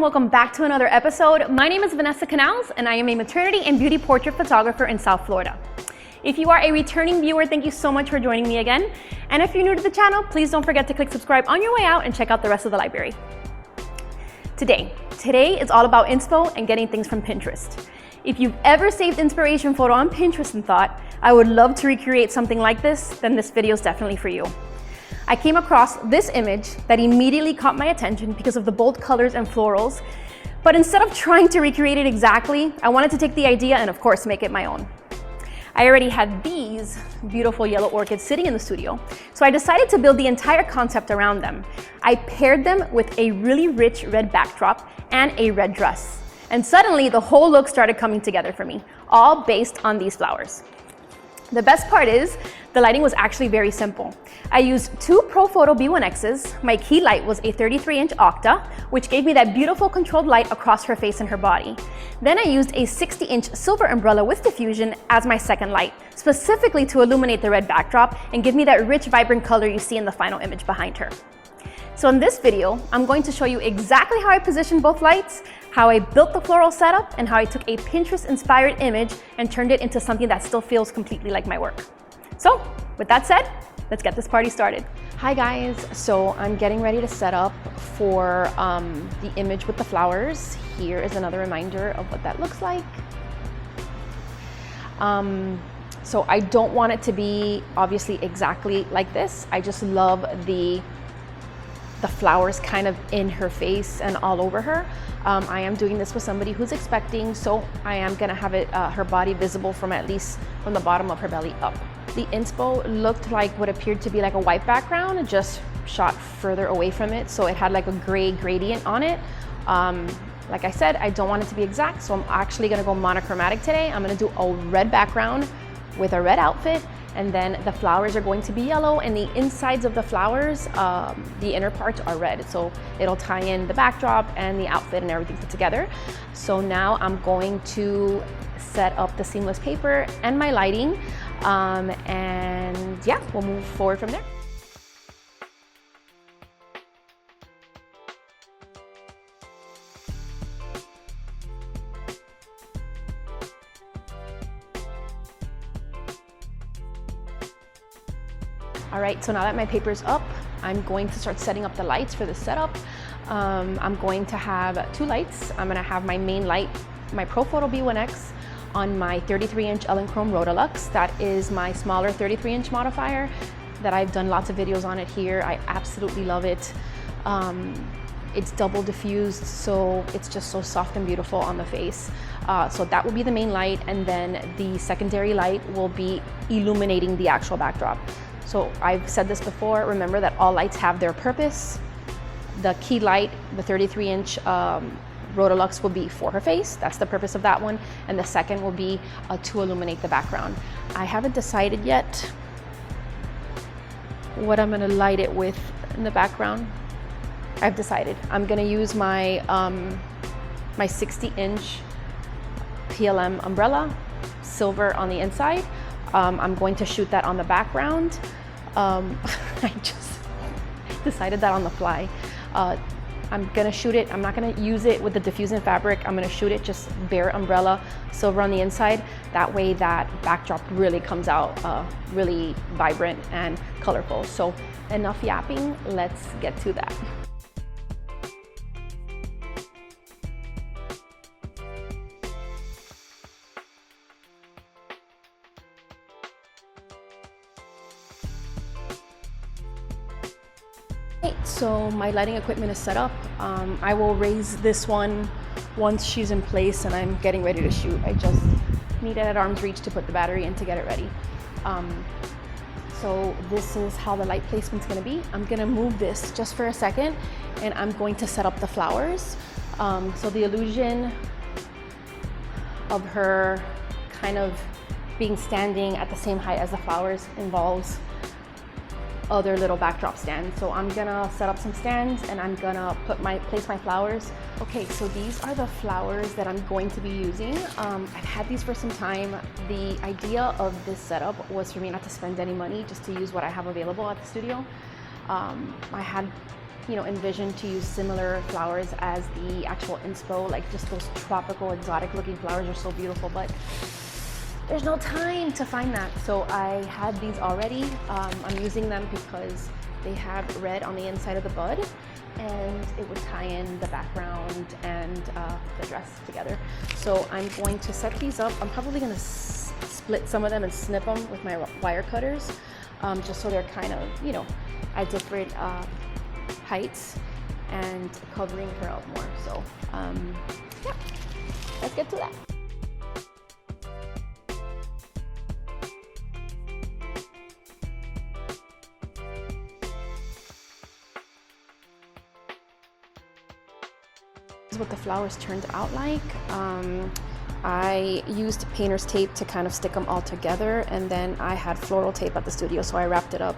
welcome back to another episode. My name is Vanessa Canals and I am a maternity and beauty portrait photographer in South Florida. If you are a returning viewer, thank you so much for joining me again. And if you're new to the channel, please don't forget to click subscribe on your way out and check out the rest of the library. Today is all about inspo and getting things from Pinterest. If you've ever saved inspiration photo on Pinterest and thought, I would love to recreate something like this, then this video is definitely for you. I came across this image that immediately caught my attention because of the bold colors and florals, but instead of trying to recreate it exactly, I wanted to take the idea and of course make it my own. I already had these beautiful yellow orchids sitting in the studio, so I decided to build the entire concept around them. I paired them with a really rich red backdrop and a red dress. And suddenly the whole look started coming together for me, all based on these flowers. The best part is, the lighting was actually very simple. I used two Profoto B1Xs. My key light was a 33-inch Octo, which gave me that beautiful controlled light across her face and her body. Then I used a 60-inch silver umbrella with diffusion as my second light, specifically to illuminate the red backdrop and give me that rich, vibrant color you see in the final image behind her. So in this video, I'm going to show you exactly how I positioned both lights, how I built the floral setup, and how I took a Pinterest-inspired image and turned it into something that still feels completely like my work. So, with that said, let's get this party started. Hi guys, so I'm getting ready to set up for the image with the flowers. Here is another reminder of what that looks like. So I don't want it to be obviously exactly like this. I just love the flowers kind of in her face and all over her. I am doing this with somebody who's expecting, so I am gonna have it her body visible from at least from the bottom of her belly up. The inspo looked like what appeared to be like a white background, just shot further away from it, so it had like a gray gradient on it. Like I said, I don't want it to be exact, so I'm actually gonna go monochromatic today. I'm gonna do a red background with a red outfit, and then the flowers are going to be yellow, and the insides of the flowers, the inner parts are red. So it'll tie in the backdrop and the outfit and everything put together. So now I'm going to set up the seamless paper and my lighting, and yeah, we'll move forward from there. All right, so now that my paper's up, I'm going to start setting up the lights for the setup. I'm going to have two lights. I'm gonna have my main light, my Profoto B1X, on my 33-inch Ellen Chrome Rotolux. That is my smaller 33-inch modifier that I've done lots of videos on it here. I absolutely love it. It's double diffused, so it's just so soft and beautiful on the face. So that will be the main light, and then the secondary light will be illuminating the actual backdrop. So I've said this before, remember that all lights have their purpose. The key light, the 33-inch Rotolux, will be for her face. That's the purpose of that one. And the second will be to illuminate the background. I haven't decided yet what I'm gonna light it with in the background. I've decided. I'm gonna use my, my 60-inch PLM umbrella, silver on the inside. I'm going to shoot that on the background. I just decided that on the fly. I'm gonna shoot it, I'm not gonna use it with the diffusing fabric. I'm gonna shoot it just bare umbrella, silver on the inside. That way that backdrop really comes out really vibrant and colorful. So enough yapping, let's get to that. So my lighting equipment is set up. I will raise this one once she's in place and I'm getting ready to shoot. I just need it at arm's reach to put the battery in to get it ready. So this is how the light placement's gonna be. I'm gonna move this just for a second and I'm going to set up the flowers. So the illusion of her kind of being standing at the same height as the flowers involves other little backdrop stands. So I'm gonna set up some stands and I'm gonna place my flowers. Okay, so these are the flowers that I'm going to be using. I've had these for some time. The idea of this setup was for me not to spend any money, just to use what I have available at the studio. I had envisioned to use similar flowers as the actual inspo, like just those tropical, exotic looking flowers are so beautiful, but there's no time to find that. So I had these already. I'm using them because they have red on the inside of the bud, and it would tie in the background and the dress together. So I'm going to set these up. I'm probably gonna split some of them and snip them with my wire cutters, just so they're kind of, at different heights and covering her up more. So yeah, let's get to that. This is what the flowers turned out like. I used painter's tape to kind of stick them all together, and then I had floral tape at the studio, so I wrapped it up.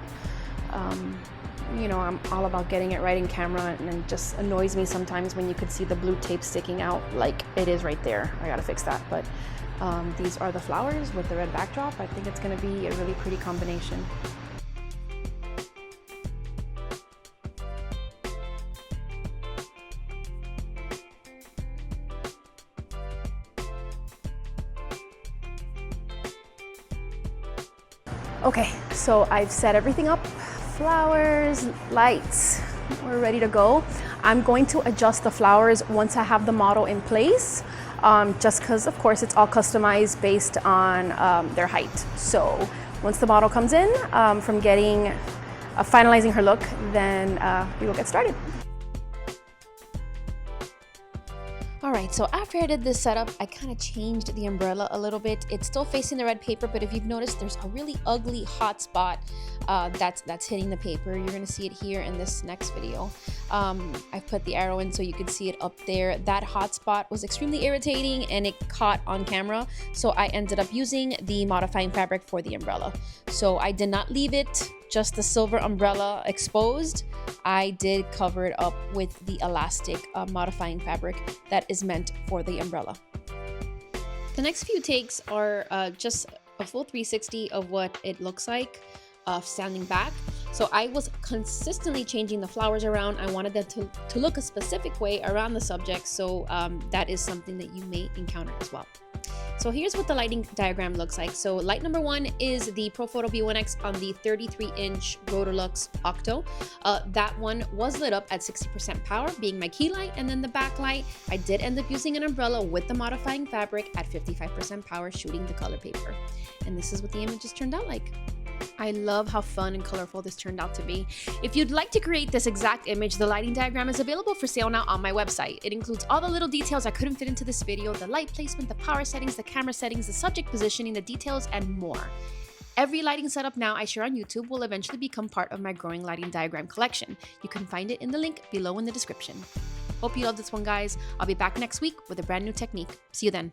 I'm all about getting it right in camera, and it just annoys me sometimes when you could see the blue tape sticking out like it is right there. I gotta fix that. But these are the flowers with the red backdrop. I think it's gonna be a really pretty combination. Okay, so I've set everything up. Flowers, lights, we're ready to go. I'm going to adjust the flowers once I have the model in place, just because of course it's all customized based on their height. So once the model comes in from finalizing her look, then we will get started. All right, so after I did this setup, I kind of changed the umbrella a little bit. It's still facing the red paper, but if you've noticed, there's a really ugly hot spot that's hitting the paper. You're gonna see it here in this next video. I've put the arrow in so you can see it up there. That hot spot was extremely irritating and it caught on camera, so I ended up using the modifying fabric for the umbrella. So I did not leave it just the silver umbrella exposed. I did cover it up with the elastic modifying fabric that is meant for the umbrella. The next few takes are just a full 360 of what it looks like standing back. So I was consistently changing the flowers around. I wanted them to look a specific way around the subject, so that is something that you may encounter as well. So here's what the lighting diagram looks like. So light number 1 is the Profoto B1X on the 33-inch Rotolux Octo. That one was lit up at 60% power, being my key light, and then the backlight, I did end up using an umbrella with the modifying fabric at 55% power, shooting the color paper. And this is what the images turned out like. I love how fun and colorful this turned out to be. If you'd like to create this exact image, the lighting diagram is available for sale now on my website. It includes all the little details I couldn't fit into this video, the light placement, the power settings, the camera settings, the subject positioning, the details, and more. Every lighting setup now I share on YouTube will eventually become part of my growing lighting diagram collection. You can find it in the link below in the description. Hope you love this one, guys. I'll be back next week with a brand new technique. See you then.